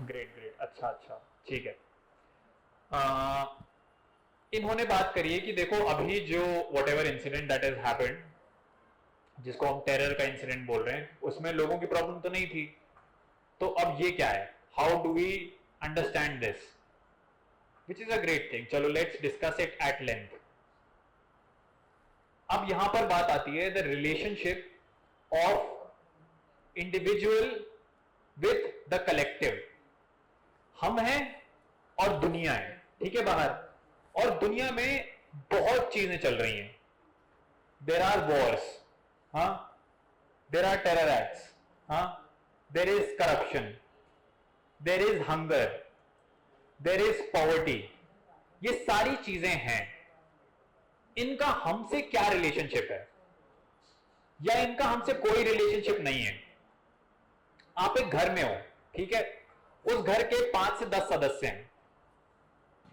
Great great, अच्छा अच्छा, ठीक है। आ, इन्होंने बात करी है कि देखो अभी जो what ever incident that is happened, जिसको हम टेरर का इंसिडेंट बोल रहे हैं, उसमें लोगों की प्रॉब्लम तो नहीं थी। तो अब ये क्या है, how do we understand this, which is a great thing. चलो let's discuss it at length. अब यहां पर बात आती है the relationship of individual with the collective. हम हैं और दुनिया है, ठीक है, बाहर। और दुनिया में बहुत चीजें चल रही हैं। देर आर वॉर्स, हाँ, देर आर टेरर एक्ट्स, हाँ, there is corruption, there is hunger, there is poverty. ये सारी चीजें हैं। इनका हमसे क्या रिलेशनशिप है, या इनका हमसे कोई रिलेशनशिप नहीं है। आप एक घर में हो, ठीक है, उस घर के 5 से 10 सदस्य हैं।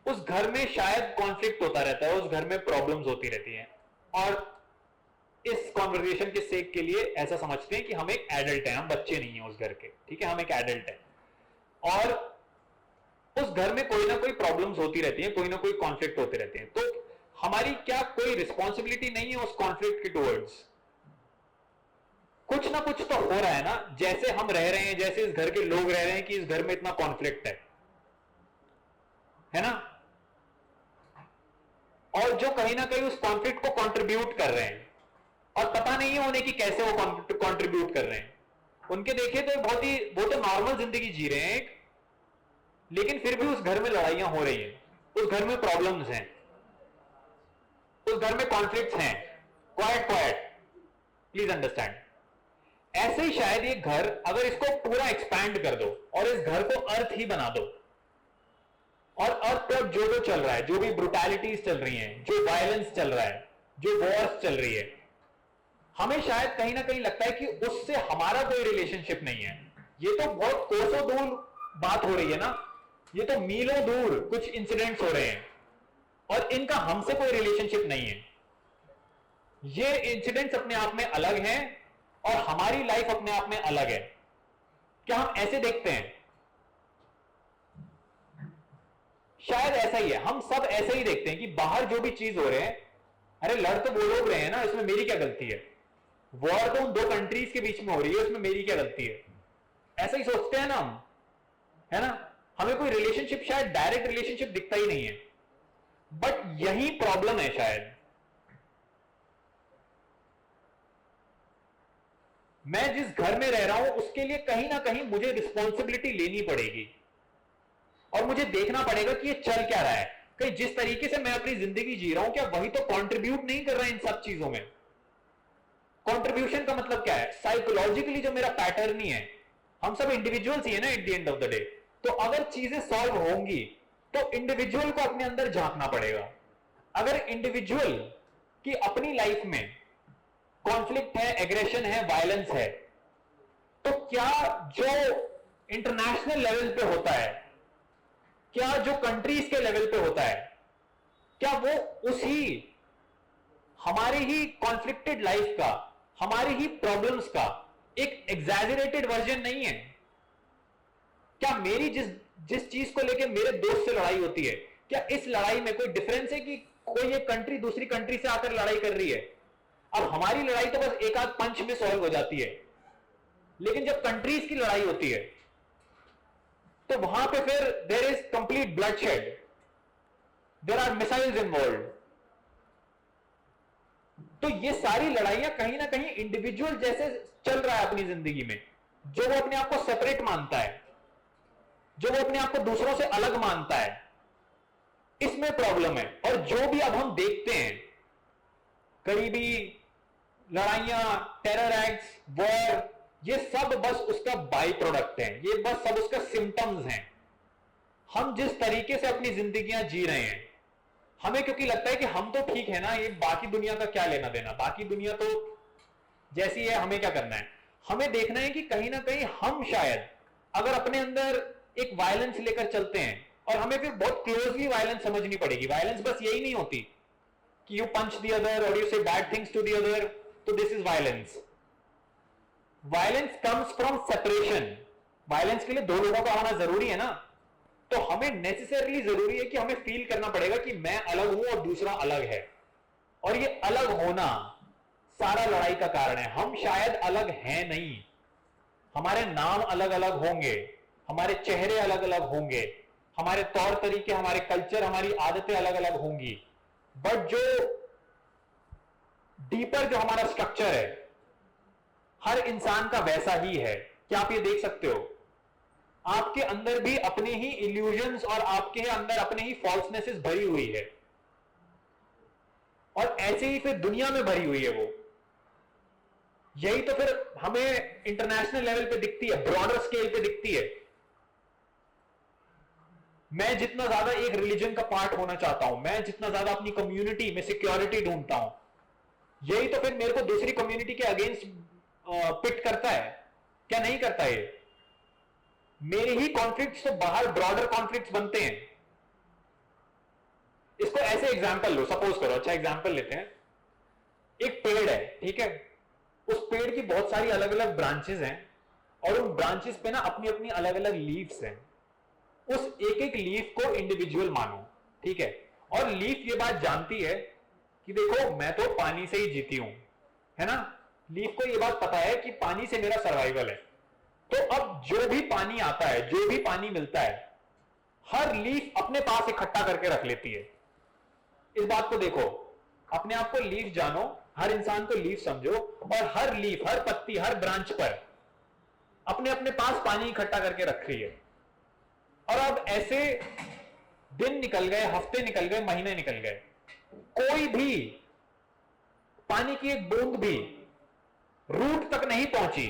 उस घर में शायद कॉन्फ्लिक्ट होता रहता है, उस घर में प्रॉब्लम्स होती रहती हैं, और इस कॉन्वर्सेशन के सेक के लिए ऐसा समझते हैं कि हम एक एडल्ट हैं, हम बच्चे नहीं हैं उस घर के, ठीक है, हम एक एडल्ट हैं। और उस घर में कोई ना कोई प्रॉब्लम्स होती रहती हैं, कोई ना कोई कॉन्फ्लिक्ट होते रहते हैं। तो हमारी क्या कोई रिस्पॉन्सिबिलिटी नहीं है उस कॉन्फ्लिक्ट के टुवर्ड्स? कुछ ना कुछ तो हो रहा है ना, जैसे हम रह रहे हैं, जैसे इस घर के लोग रह रहे हैं कि इस घर में इतना कॉन्फ्लिक्ट है ना। और जो कहीं ना कहीं उस कॉन्फ्लिक्ट को कंट्रीब्यूट कर रहे हैं, और पता नहीं है उन्हें कि कैसे वो कंट्रीब्यूट कर रहे हैं। उनके देखे तो बहुत ही, वो तो नॉर्मल जिंदगी जी रहे हैं एक, लेकिन फिर भी उस घर में लड़ाइयां हो रही हैं, उस घर में प्रॉब्लम्स हैं, उस घर में कॉन्फ्लिक्ट्स हैं। Quite quite, please understand. ऐसे ही शायद ये घर, अगर इसको पूरा एक्सपैंड कर दो और इस घर को अर्थ ही बना दो, और अर्थ पर जो जो चल रहा है, जो भी ब्रुटैलिटीज चल रही हैं, जो वायलेंस चल रहा है, जो वॉर्स चल रही है, हमें शायद कहीं ना कहीं लगता है कि उससे हमारा कोई रिलेशनशिप नहीं है। ये तो बहुत कोसों दूर बात हो रही है ना, ये तो मीलों दूर कुछ इंसिडेंट्स हो रहे हैं, और इनका हमसे कोई रिलेशनशिप नहीं है। ये इंसिडेंट्स अपने आप में अलग हैं, और हमारी लाइफ अपने आप में अलग है। क्या हम ऐसे देखते हैं? शायद ऐसा ही है, हम सब ऐसे ही देखते हैं कि बाहर जो भी चीज हो रहे हैं, अरे लड़ तो वो लोग रहे हैं ना, इसमें मेरी क्या गलती है। वॉर तो उन दो कंट्रीज के बीच में हो रही है, उसमें मेरी क्या गलती है। ऐसा ही सोचते हैं ना हम, है ना। हमें कोई रिलेशनशिप, शायद डायरेक्ट रिलेशनशिप दिखता ही नहीं है। बट यही प्रॉब्लम है शायद। मैं जिस घर में रह रहा हूं उसके लिए कहीं ना कहीं मुझे रिस्पॉन्सिबिलिटी लेनी पड़ेगी, और मुझे देखना पड़ेगा कि ये चल क्या रहा है। कहीं जिस तरीके से मैं अपनी जिंदगी जी रहा हूं, क्या वही तो कंट्रीब्यूट नहीं कर रहा है इन सब चीजों में? कंट्रीब्यूशन का मतलब क्या है? साइकोलॉजिकली जो मेरा पैटर्न ही है, हम सब इंडिविजुअल्स ही है ना at the end of the day. तो अगर चीजें सॉल्व होंगी तो इंडिविजुअल को अपने अंदर झांकना पड़ेगा। अगर इंडिविजुअल की अपनी लाइफ में कॉन्फ्लिक्ट है, एग्रेशन है, वायलेंस है, तो क्या जो इंटरनेशनल लेवल पे होता है, क्या जो कंट्रीज के लेवल पे होता है, क्या वो उसी हमारी ही कॉन्फ्लिक्टेड लाइफ का, हमारी ही प्रॉब्लम्स का एक एग्जैजरेटेड वर्जन नहीं है? क्या मेरी जिस जिस चीज को लेकर मेरे दोस्त से लड़ाई होती है, क्या इस लड़ाई में कोई डिफरेंस है कि कोई एक कंट्री दूसरी कंट्री से आकर लड़ाई कर रही है? अब हमारी लड़ाई तो बस एक आध पंच में सॉल्व हो जाती है, लेकिन जब कंट्रीज की लड़ाई होती है तो वहां पे फिर there is complete bloodshed, there are missiles involve. तो ये सारी लड़ाइयां कहीं ना कहीं इंडिविजुअल जैसे चल रहा है अपनी जिंदगी में, जो वो अपने आप को सेपरेट मानता है, जो वो अपने आप को दूसरों से अलग मानता है, इसमें प्रॉब्लम है। और जो भी अब हम देखते हैं, करीबी लड़ाइयां, टेरर एक्ट्स, वॉर, ये सब बस उसका बाई प्रोडक्ट है, ये बस सब उसका सिम्टम्स हैं। हम जिस तरीके से अपनी जिंदगियां जी रहे हैं, हमें क्योंकि लगता है कि हम तो ठीक है ना, ये बाकी दुनिया का क्या लेना देना, बाकी दुनिया तो जैसी है, हमें क्या करना है। हमें देखना है कि कहीं ना कहीं हम शायद अगर अपने अंदर एक वायलेंस लेकर चलते हैं, और हमें फिर बहुत क्लोजली वायलेंस समझनी पड़ेगी। वायलेंस बस यही नहीं होती कि यू पंच द अदर और you say bad things to the other, तो this is violence. Violence comes from separation, violence के लिए दो लोगों का होना जरूरी है ना, तो हमें नेसेसरली जरूरी है कि हमें फील करना पड़ेगा कि मैं अलग हूं और दूसरा अलग है, और ये अलग होना सारा लड़ाई का कारण है। हम शायद अलग हैं नहीं, हमारे नाम अलग अलग होंगे, हमारे चेहरे अलग अलग होंगे, हमारे तौर तरीके, हमारे कल्चर, हमारी आदतें अलग अलग होंगी, बट जो डीपर जो हमारा स्ट्रक्चर है हर इंसान का वैसा ही है। क्या आप ये देख सकते हो? आपके अंदर भी अपने ही इल्यूजन्स और आपके अंदर अपने ही फॉल्सनेसेस भरी हुई है, और ऐसे ही फिर दुनिया में भरी हुई है वो। यही तो फिर हमें इंटरनेशनल लेवल पे दिखती है, ब्रॉडर स्केल पे दिखती है। मैं जितना ज्यादा एक रिलीजन का पार्ट होना चाहता हूं, मैं जितना ज्यादा अपनी कम्युनिटी में सिक्योरिटी ढूंढता हूं, यही तो फिर मेरे को दूसरी कम्युनिटी के अगेंस्ट पिट करता है। क्या नहीं करता है? मेरे ही कॉन्फ्लिक्ट्स तो बाहर ब्रॉडर कॉन्फ्लिक्ट्स बनते हैं। इसको ऐसे एग्जांपल लो, सपोज करो, अच्छा एग्जांपल लेते हैं, एक पेड़ है, ठीक है, उस पेड़ की बहुत सारी अलग अलग ब्रांचेस हैं, और उन ब्रांचेस पे ना अपनी अपनी अलग अलग लीव्स हैं। उस एक एक लीफ को इंडिविजुअल मानो, ठीक है, और लीफ ये बात जानती है कि देखो मैं तो पानी से ही जीती हूं, है ना। लीफ को ये बात पता है कि पानी से मेरा सर्वाइवल है, तो अब जो भी पानी आता है, जो भी पानी मिलता है, हर लीफ अपने पास इकट्ठा करके रख लेती है। इस बात को देखो, अपने आप को लीफ जानो, हर इंसान को लीफ समझो, और हर लीफ, हर पत्ती, हर ब्रांच पर अपने अपने पास पानी इकट्ठा करके रख रही है। और अब ऐसे दिन निकल गए, हफ्ते निकल गए, महीने निकल गए, कोई भी पानी की एक बूंद भी रूट तक नहीं पहुंची।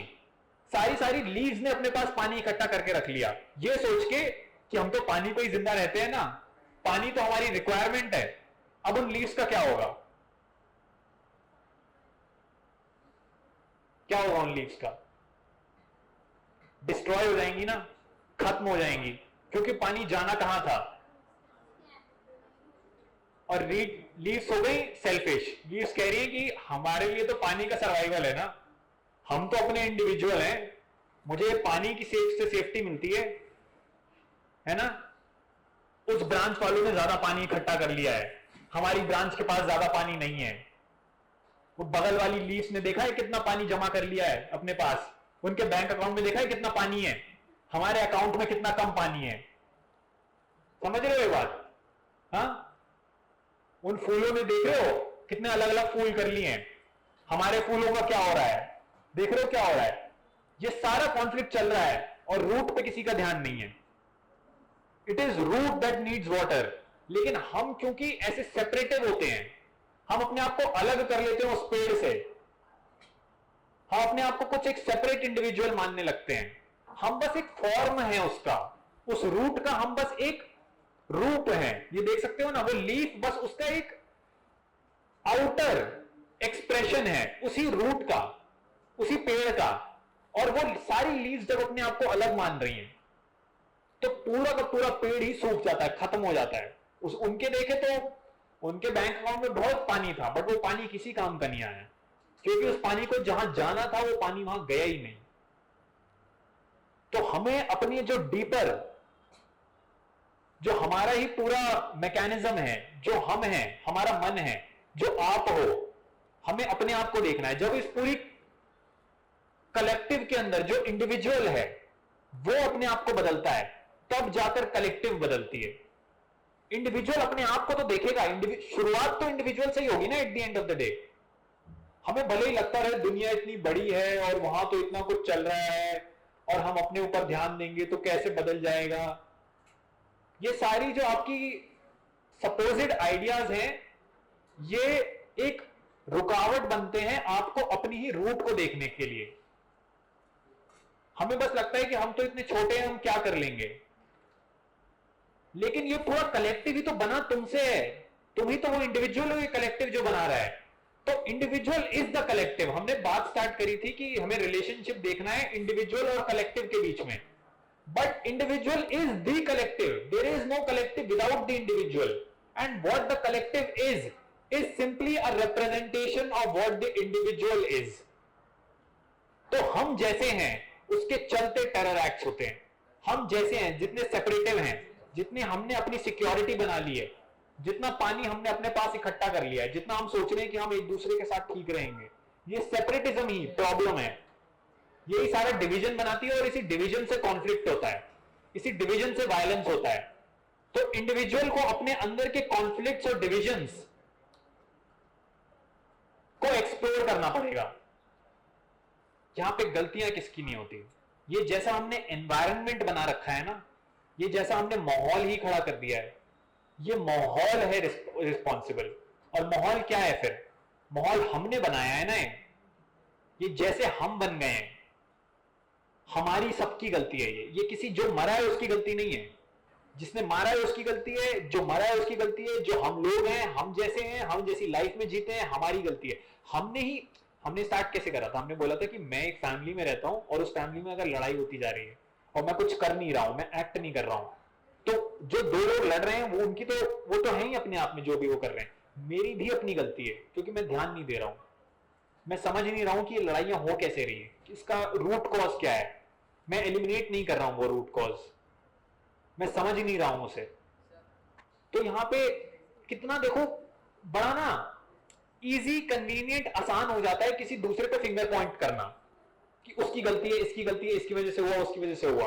सारी सारी लीव्स ने अपने पास पानी इकट्ठा करके रख लिया, ये सोच के कि हम तो पानी पे ही जिंदा रहते हैं ना, पानी तो हमारी रिक्वायरमेंट है। अब उन लीव्स का क्या होगा? क्या होगा उन लीव्स का? डिस्ट्रॉय हो जाएंगी ना, खत्म हो जाएंगी, क्योंकि पानी जाना कहां था। और लीव्स हो गई सेल्फिश। लीव्स कह रही है कि हमारे लिए तो पानी का सर्वाइवल है ना, हम तो अपने इंडिविजुअल हैं, मुझे पानी की से सेफ्टी मिलती है ना। उस ब्रांच वालों ने ज्यादा पानी इकट्ठा कर लिया है, हमारी ब्रांच के पास ज्यादा पानी नहीं है। वो बगल वाली लीव्स ने देखा है कितना पानी जमा कर लिया है अपने पास, उनके बैंक अकाउंट में देखा है कितना पानी है, हमारे अकाउंट में कितना कम पानी है। समझ रहे हो ये बात? हाँ, उन फूलों में देख रहे हो कितने अलग अलग फूल कर लिए हैं, हमारे फूलों का क्या हो रहा है? देख रहे हो क्या हो रहा है? ये सारा कॉन्फ्लिक्ट चल रहा है, और रूट पे किसी का ध्यान नहीं है। It is root that needs water. लेकिन हम क्योंकि ऐसे सेपरेटिव होते हैं, हम अपने आप को अलग कर लेते हैं उस पेड़ से, हम अपने आप को कुछ एक सेपरेट इंडिविजुअल मानने लगते हैं। हम बस एक फॉर्म है उसका, उस रूट का हम बस एक रूप है। ये देख सकते हो ना, वो लीफ बस उसका एक आउटर एक्सप्रेशन है उसी रूट का, उसी पेड़ का। और वो सारी लीव्स जब अपने आप को अलग मान रही हैं, तो पूरा का पूरा पेड़ ही सूख जाता है, खत्म हो जाता है। उनके देखे तो उनके बैंक अकाउंट में बहुत पानी था, बट वो पानी किसी काम का नहीं आया, क्योंकि उस पानी को जहां जाना था वो पानी वहां गया ही नहीं। तो हमें अपनी जो डीपर, जो हमारा ही पूरा मैकेनिज्म है, जो हम हैं, हमारा मन है, जो आप हो, हमें अपने आप को देखना है। जब इस पूरी कलेक्टिव के अंदर जो इंडिविजुअल है वो अपने आप को बदलता है, तब जाकर कलेक्टिव बदलती है। इंडिविजुअल अपने आप को तो देखेगा, शुरुआत तो इंडिविजुअल से ही होगी ना at the end of the day. हमें भले ही लगता रहे दुनिया इतनी बड़ी है और वहां तो इतना कुछ चल रहा है, और हम अपने ऊपर ध्यान देंगे तो कैसे बदल जाएगा। ये सारी जो आपकी सपोजिड आइडियाज हैं, ये एक रुकावट बनते हैं आपको अपनी ही रूट को देखने के लिए। हमें बस लगता है कि हम तो इतने छोटे हैं, हम क्या कर लेंगे। लेकिन ये पूरा कलेक्टिव ही तो बना तुमसे है, तुम ही तो वो इंडिविजुअल हो, ये कलेक्टिव जो बना रहा है। तो इंडिविजुअल इज द कलेक्टिव। हमने बात स्टार्ट करी थी कि हमें रिलेशनशिप देखना है इंडिविजुअल और कलेक्टिव के बीच में, but individual is the collective. There is no collective without the individual, and what the collective is simply a representation of what the individual is. तो हम जैसे हैं उसके चलते टेरर एक्ट्स होते हैं। हम जैसे हैं, जितने सेपरेटिव हैं, जितने हमने अपनी सिक्योरिटी बना ली है, जितना पानी हमने अपने पास इकट्ठा कर लिया है, जितना हम सोच रहे हैं कि हम एक दूसरे के साथ ठीक रहेंगे, ये सेपरेटिज्म ही प्रॉब्लम है। यही सारा डिवीजन बनाती है और इसी डिवीजन से कॉन्फ्लिक्ट होता है, इसी डिवीजन से वायलेंस होता है। तो इंडिविजुअल को अपने अंदर के कॉन्फ्लिक्ट्स और डिविजन्स को एक्सप्लोर करना पड़ेगा। यहां पे गलतियां किसकी नहीं होती। ये जैसा हमने एनवायरनमेंट बना रखा है ना, ये जैसा हमने माहौल ही खड़ा कर दिया है, ये माहौल है रिस्पॉन्सिबल। और माहौल क्या है फिर? माहौल हमने बनाया है ना, ये जैसे हम बन गए हैं, हमारी सबकी गलती है। ये किसी जो मरा है उसकी गलती नहीं है, जिसने मारा है उसकी गलती है, जो मरा है उसकी गलती है, जो हम लोग हैं, हम जैसे हैं, हम जैसी लाइफ में जीते हैं, हमारी गलती है। हमने स्टार्ट कैसे करा था? हमने बोला था कि मैं एक फैमिली में रहता हूं और उस फैमिली में अगर लड़ाई होती जा रही है और मैं कुछ कर नहीं रहा हूं, मैं एक्ट नहीं कर रहा हूं, तो जो दो लोग लड़ रहे हैं वो तो है ही अपने आप में, जो भी वो कर रहे हैं, मेरी भी अपनी गलती है क्योंकि मैं ध्यान नहीं दे रहा हूं, मैं समझ नहीं रहा हूं कि ये लड़ाइयां हो कैसे रही है, इसका रूट कॉज क्या है, मैं एलिमिनेट नहीं कर रहा हूं वो रूट कॉज, मैं समझ नहीं रहा हूं उसे। तो यहां पे कितना देखो बड़ा ना इजी, कन्वीनियंट, आसान हो जाता है किसी दूसरे पे फिंगर पॉइंट करना कि उसकी गलती है, इसकी गलती है, इसकी वजह से हुआ, उसकी वजह से हुआ,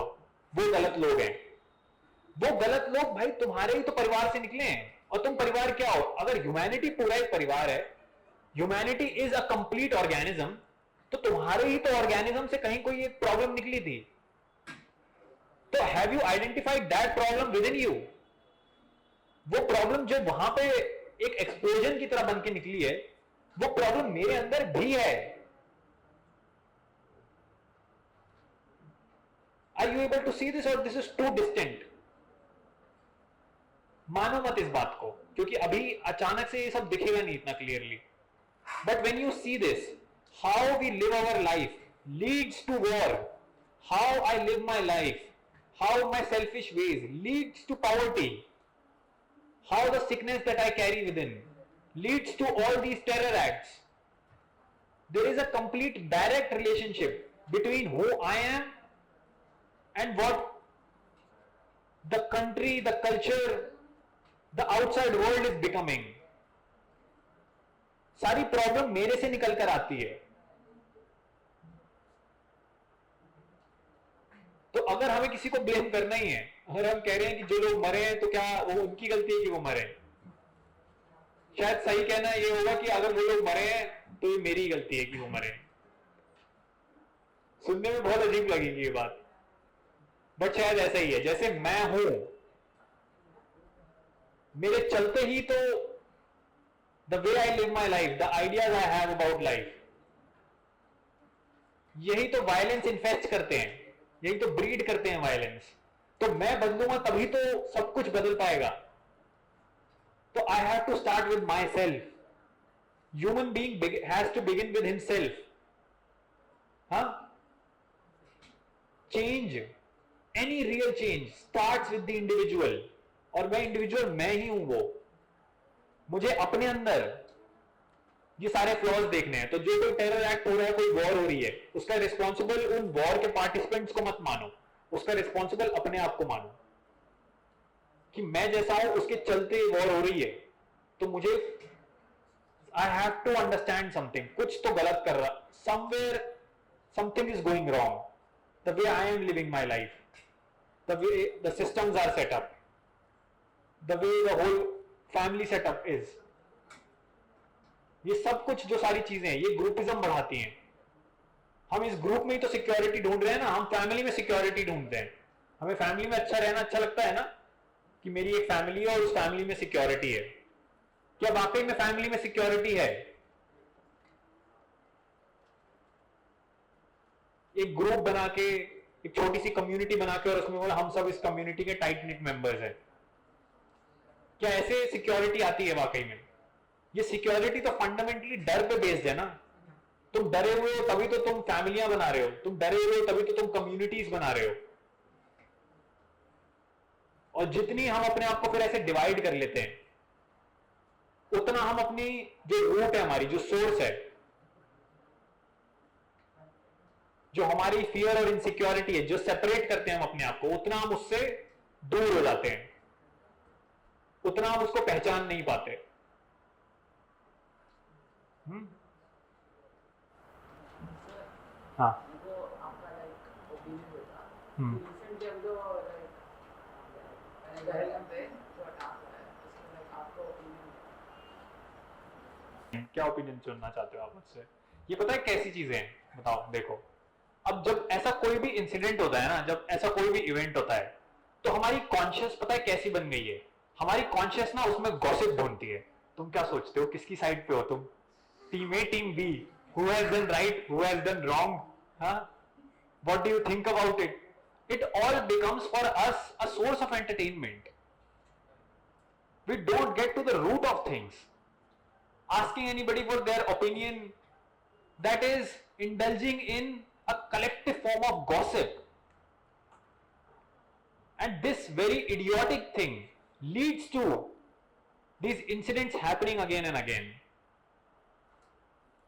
वो गलत लोग हैं। वो गलत लोग भाई तुम्हारे ही तो परिवार से निकले हैं। और तुम परिवार क्या हो? अगर ह्यूमैनिटी पूरा एक परिवार है, humanity is a complete organism, तो तुम्हारे ही तो ऑर्गेनिज्म से कहीं कोई एक प्रॉब्लम निकली थी। तो have you identified that problem with in you? वो प्रॉब्लम जो वहां पे एक एक्सप्लोजन की तरह बन के निकली है, वो प्रॉब्लम मेरे अंदर भी है। Are you able to see this और दिस इज टू डिस्टिंक्ट? मानो मत इस बात को, क्योंकि अभी अचानक से ये सब दिखेगा नहीं इतना clearly. But when you see this, how we live our life leads to war, how I live my life, how my selfish ways leads to poverty, how the sickness that I carry within leads to all these terror acts. There is a complete direct relationship between who I am and what the country, the culture, the outside world is becoming. सारी problem मेरे से निकल कर आती है। तो अगर हमें किसी को ब्लेम करना ही है, अगर हम कह रहे हैं कि जो लोग मरे हैं तो क्या वो उनकी गलती है कि वो मरे? शायद सही कहना ये होगा कि अगर वो लोग मरे हैं तो ये मेरी गलती है कि वो मरे। सुनने में बहुत अजीब लगेगी ये बात, बट शायद ऐसा ही है। जैसे मैं हूं, मेरे चलते ही तो the way I live my life, the ideas I have about life, यही तो वायलेंस इन्फेस्ट करते हैं, यही तो ब्रीड करते हैं वायलेंस। तो मैं बदलूंगा तभी तो सब कुछ बदल पाएगा। तो I have to start with myself. Human being has to begin with himself. हाँ, change, any real change starts with the individual. और मैं इंडिविजुअल मैं ही हूं वो। मुझे अपने अंदर ये सारे फ्लॉज देखने हैं। तो जो कोई टेरर एक्ट हो रहा है, कोई वॉर हो रही है, उसका रिस्पॉन्सिबल उन वॉर के पार्टिसिपेंट्स को मत मानो, उसका रिस्पॉन्सिबल अपने आप को मानो कि मैं जैसा हूं उसके चलते वॉर हो रही है। तो मुझे I have to understand something, कुछ तो गलत कर रहा, somewhere something is going wrong, the way I am living my life, the way the systems are set up, the way the whole family setup is. ये सब कुछ जो सारी चीजें हैं, ये ग्रुपिज्म बढ़ाती हैं। हम इस ग्रुप में ही तो सिक्योरिटी ढूंढ रहे हैं ना, हम फैमिली में सिक्योरिटी ढूंढते हैं। हमें फैमिली में अच्छा रहना अच्छा लगता है ना, कि मेरी एक फैमिली है और उस फैमिली में सिक्योरिटी है। क्या वाकई में फैमिली में सिक्योरिटी है? एक ग्रुप बना के, एक छोटी सी कम्युनिटी बना के, और उसमें बोला हम सब इस कम्युनिटी के टाइट निट मेंबर्स हैं, क्या ऐसे सिक्योरिटी आती है वाकई में? ये सिक्योरिटी तो फंडामेंटली डर पे बेस्ड है ना। तुम डरे हुए हो तभी तो तुम फैमिलियां बना रहे हो, तुम डरे हुए हो तभी तो तुम कम्युनिटीज बना रहे हो। और जितनी हम अपने आप को फिर ऐसे डिवाइड कर लेते हैं, उतना हम अपनी जो रूट है, हमारी जो सोर्स है, जो हमारी फियर और इनसिक्योरिटी है, जो सेपरेट करते हैं हम अपने आप को, उतना हम उससे दूर हो जाते हैं, उतना हम उसको पहचान नहीं पाते। हाँ। क्या ओपिनियन सुनना चाहते हो आप मुझसे? ये पता है कैसी चीजें हैं, बताओ। देखो, अब जब ऐसा कोई भी इंसिडेंट होता है ना, जब ऐसा कोई भी इवेंट होता है, तो हमारी कॉन्शियस पता है कैसी बन गई है? हमारी कॉन्शियस ना उसमें गॉसिप ढूंढती है। तुम क्या सोचते हो, किसकी साइड पे हो तुम? Team A, team B, who has done right, who has done wrong? हाँ, what do you think about it? It all becomes for us a source of entertainment. We don't get to the root of things. Asking anybody for their opinion, that is indulging in a collective form of gossip. And this very idiotic thing leads to these incidents happening again and again.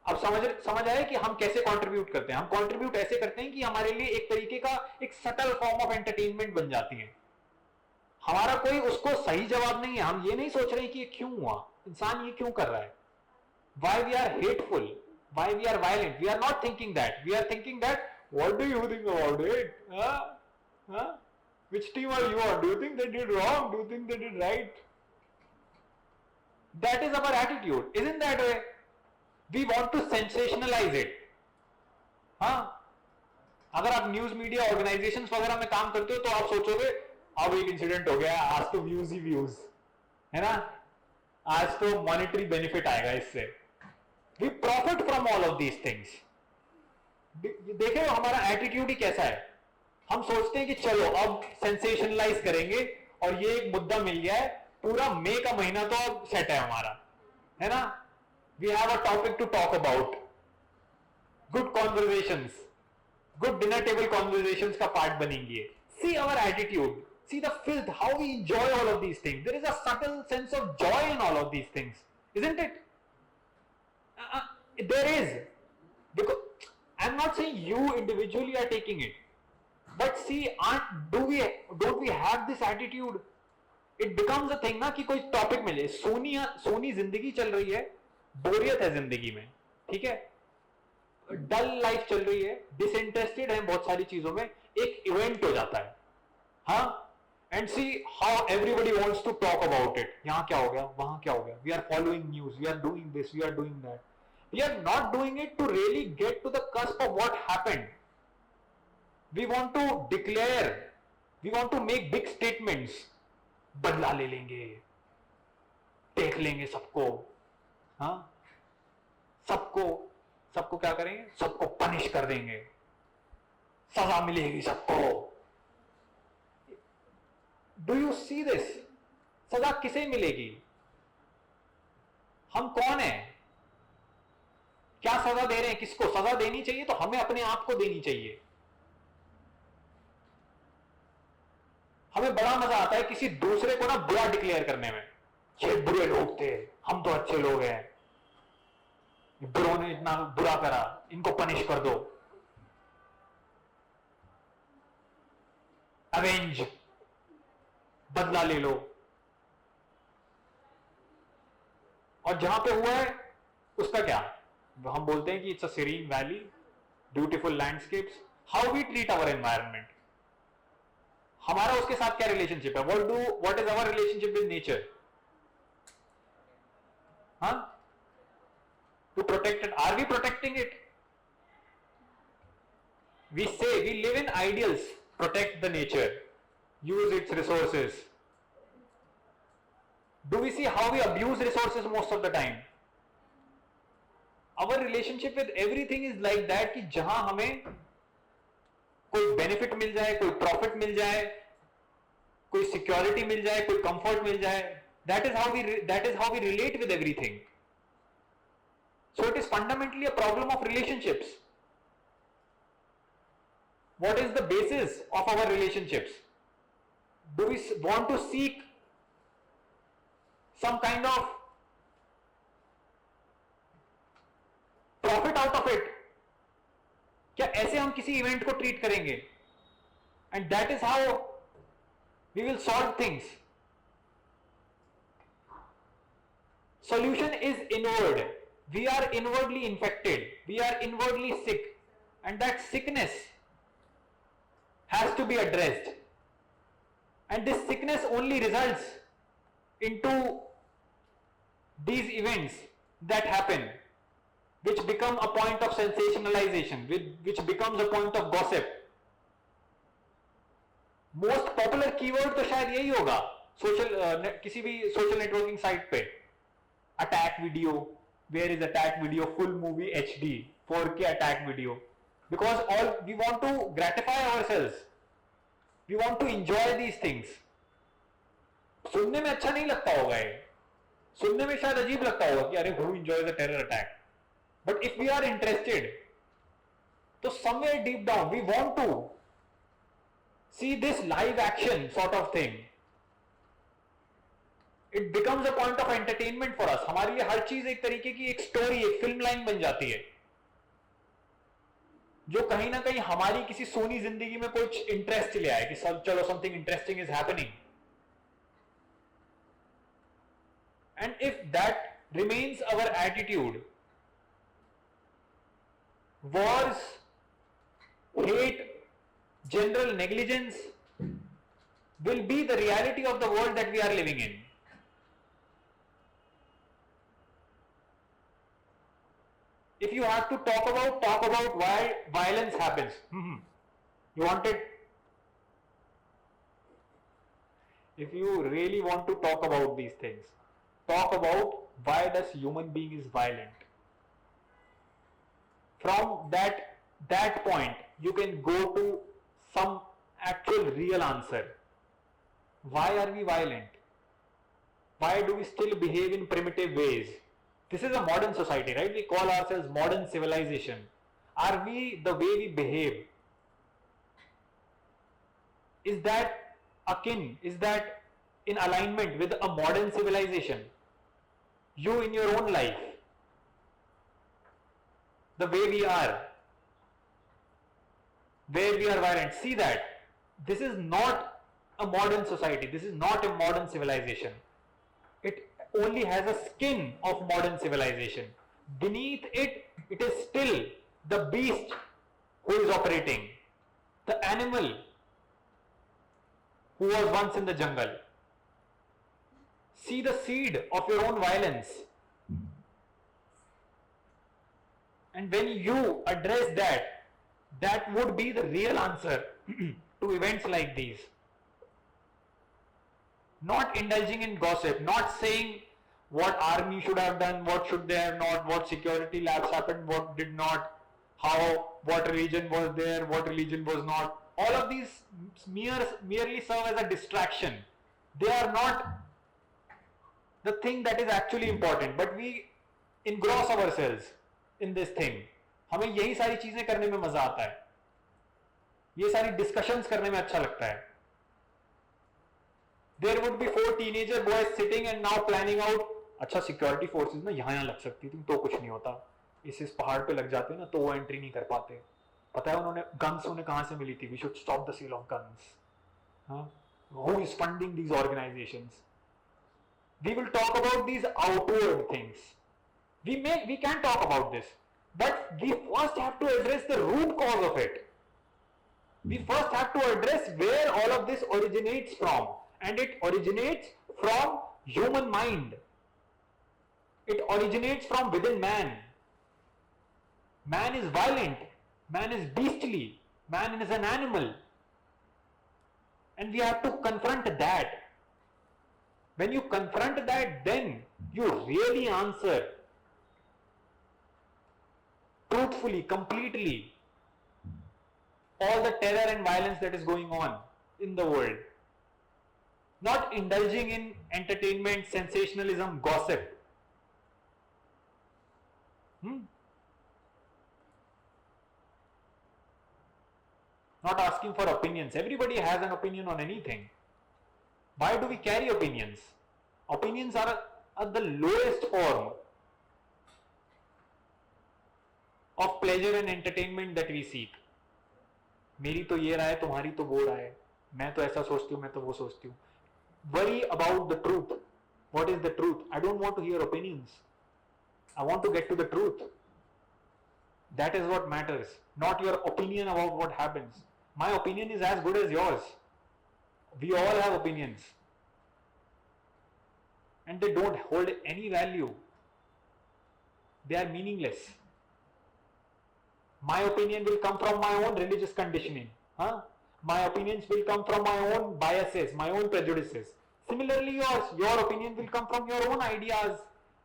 अब समझ आया कि हम कैसे contribute करते हैं? हम contribute ऐसे करते हैं कि हमारे लिए एक तरीके का एक सटल फॉर्म ऑफ एंटरटेनमेंट बन जाती है। हमारा कोई उसको सही जवाब नहीं है, हम ये नहीं सोच रहे कि ये क्यों हुआ, इंसान ये क्यों कर रहा है, why we are hateful, why we are violent, we are not thinking that, we are thinking that what do you think about it? Which team are you on? Do you think they did wrong? Do you think they did right? That is our attitude, isn't that way? We want to sensationalize it. हाँ, अगर आप news media organisations वगैरह में काम करते हो तो आप सोचोगे अब एक इंसिडेंट हो गया, आज तो व्यूज ही व्यूज है ना, आज तो मॉनेटरी बेनिफिट आएगा इससे। We profit from all of these things. देखे हमारा एटीट्यूड ही कैसा है, हम सोचते हैं कि चलो अब सेंसेशनलाइज करेंगे और ये एक मुद्दा मिल गया है, पूरा मई का महीना तो अब सेट है हमारा, है ना। We have a topic to talk about, good conversations, good dinner table conversations का पार्ट बनेंगे। See our attitude, see the filth, how we enjoy all of these things. There is a subtle sense of joy in all of these things, isn't it? There is, because I'm not saying you individually are taking it, but see, don't we have this attitude? It becomes a thing ना कि कोई topic मिले, सोनी जिंदगी चल रही है, बोरियत है जिंदगी में, ठीक है, डल लाइफ चल रही है, डिसइंटरेस्टेड है बहुत सारी चीजों में, एक इवेंट हो जाता है, हाँ, and see how everybody wants to talk about it. यहाँ क्या हो गया, वहाँ क्या हो गया, we are following news, we are doing this, we are doing that. We are not doing it to really get to the cusp of what happened. We want to declare, we want to make big statements. बदला ले लेंगे, देख लेंगे सबको, हाँ, सबको क्या करेंगे, सबको पनिश कर देंगे, सजा मिलेगी सबको। Do you see this? सजा किसे मिलेगी? हम कौन है? क्या सजा दे रहे हैं? किसको सजा देनी चाहिए? तो हमें अपने आप को देनी चाहिए। हमें बड़ा मजा आता है किसी दूसरे को ना बुरा डिक्लेयर करने में, ये बुरे लोग थे, हम तो अच्छे लोग हैं, बुरों ने इतना बुरा करा, इनको पनिश कर दो, अवेंज, बदला ले लो। और जहां पे हुआ है उसका क्या, हम बोलते हैं कि it's a serene valley, beautiful landscapes. How we treat our environment, हमारा उसके साथ क्या रिलेशनशिप है? What is our relationship with nature? हाँ, to protect it, are we protecting it? We say we live in ideals, protect the nature, use its resources. Do we see how we abuse resources most of the time? Our relationship with everything is like that कि जहां हमें कोई benefit मिल जाए, कोई profit मिल जाए, कोई security मिल जाए, कोई कंफर्ट मिल जाए, that is how we relate with everything. So it is fundamentally a problem of relationships. What is the basis of our relationships? Do we want to seek some kind of profit out of it? क्या ऐसे हम किसी event को treat करेंगे? And that is how we will solve things. Solution is inward. We are inwardly infected. We are inwardly sick. And that sickness has to be addressed. And this sickness only results into these events that happen, which become a point of sensationalization, which becomes a point of gossip. Most popular keyword तो शायद यही होगा किसी भी social networking site पे. Attack video. Where is attack video? Full movie HD 4K attack video, because all we want to gratify ourselves, we want to enjoy these things. सुनने में अच्छा नहीं लगता होगा ये, सुनने में शायद अजीब लगता होगा कि अरे who enjoys a terror attack, but if we are interested, तो somewhere deep down we want to see this live action sort of thing. It becomes a point of entertainment for us. हमारे लिए हर चीज एक तरीके की एक story, एक film line बन जाती है, जो कहीं ना कहीं हमारी किसी सोनी जिंदगी में कुछ इंटरेस्ट ले आए कि चलो something interesting is happening. And if that remains our attitude, wars, hate, general negligence will be the reality of the world that we are living in. If you have to talk about why violence happens. You wanted, if you really want to talk about these things, talk about why does human being is violent. From that point, you can go to some actual real answer. Why are we violent? Why do we still behave in primitive ways? This is a modern society, right? We call ourselves modern civilization. Are we, the way we behave, is that akin, is that in alignment with a modern civilization? You in your own life, the way we are, where we are violent, see that this is not a modern society, this is not a modern civilization. It only has a skin of modern civilization. Beneath it, it is still the beast who is operating, the animal who was once in the jungle. See the seed of your own violence. And when you address that, that would be the real answer to events like these. Not indulging in gossip, not saying what army should have done, what should they have not, what security lapse happened, what did not, how, what religion was there, what religion was not. All of these merely serve as a distraction. They are not the thing that is actually important, but we engross ourselves in this thing. हमें यही सारी चीजें करने में मजा आता है, ये सारी discussions करने में अच्छा लगता है. There would be 4 teenager boys sitting and now planning out, अच्छा सिक्योरिटी फोर्सेस ना यहाँ लग सकती थी तो कुछ नहीं होता, इस पहाड़ पे लग जाते ना तो वो एंट्री नहीं कर पाते. पता है उन्होंने गन्स उन्हें कहाँ से मिली थी? We should stop the sale of guns. Who is funding these organisations? We will talk about these outward things. We can talk about this, but we first have to address the root cause of it. We first have to address where all of this originates from, and it originates from human mind. It originates from within man. Man is violent, man is beastly, man is an animal, and we have to confront that. When you confront that, then you really answer truthfully, completely, all the terror and violence that is going on in the world. Not indulging in entertainment, sensationalism, gossip. Not asking for opinions. Everybody has an opinion on anything. Why do we carry opinions? Opinions are at the lowest form. of pleasure and entertainment that we seek. मेरी तो ये राय, तुम्हारी तो वो राय, मैं तो ऐसा सोचती हूँ, मैं तो वो सोचती हूँ. Worry about the truth. What is the truth? I don't want to hear opinions. I want to get to the truth. That is what matters, not your opinion about what happens. My opinion is as good as yours. We all have opinions. And they don't hold any value. They are meaningless. My opinion will come from my own religious conditioning. My opinions will come from my own biases, my own prejudices. Similarly, your opinion will come from your own ideas,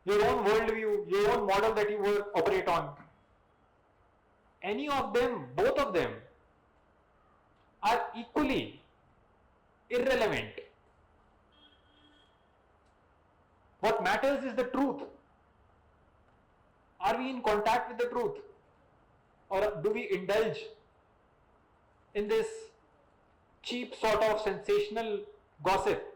your own worldview, your own model that you operate on. Any of them, both of them, are equally irrelevant. What matters is the truth. Are we in contact with the truth? Or do we indulge in this cheap sort of sensational gossip?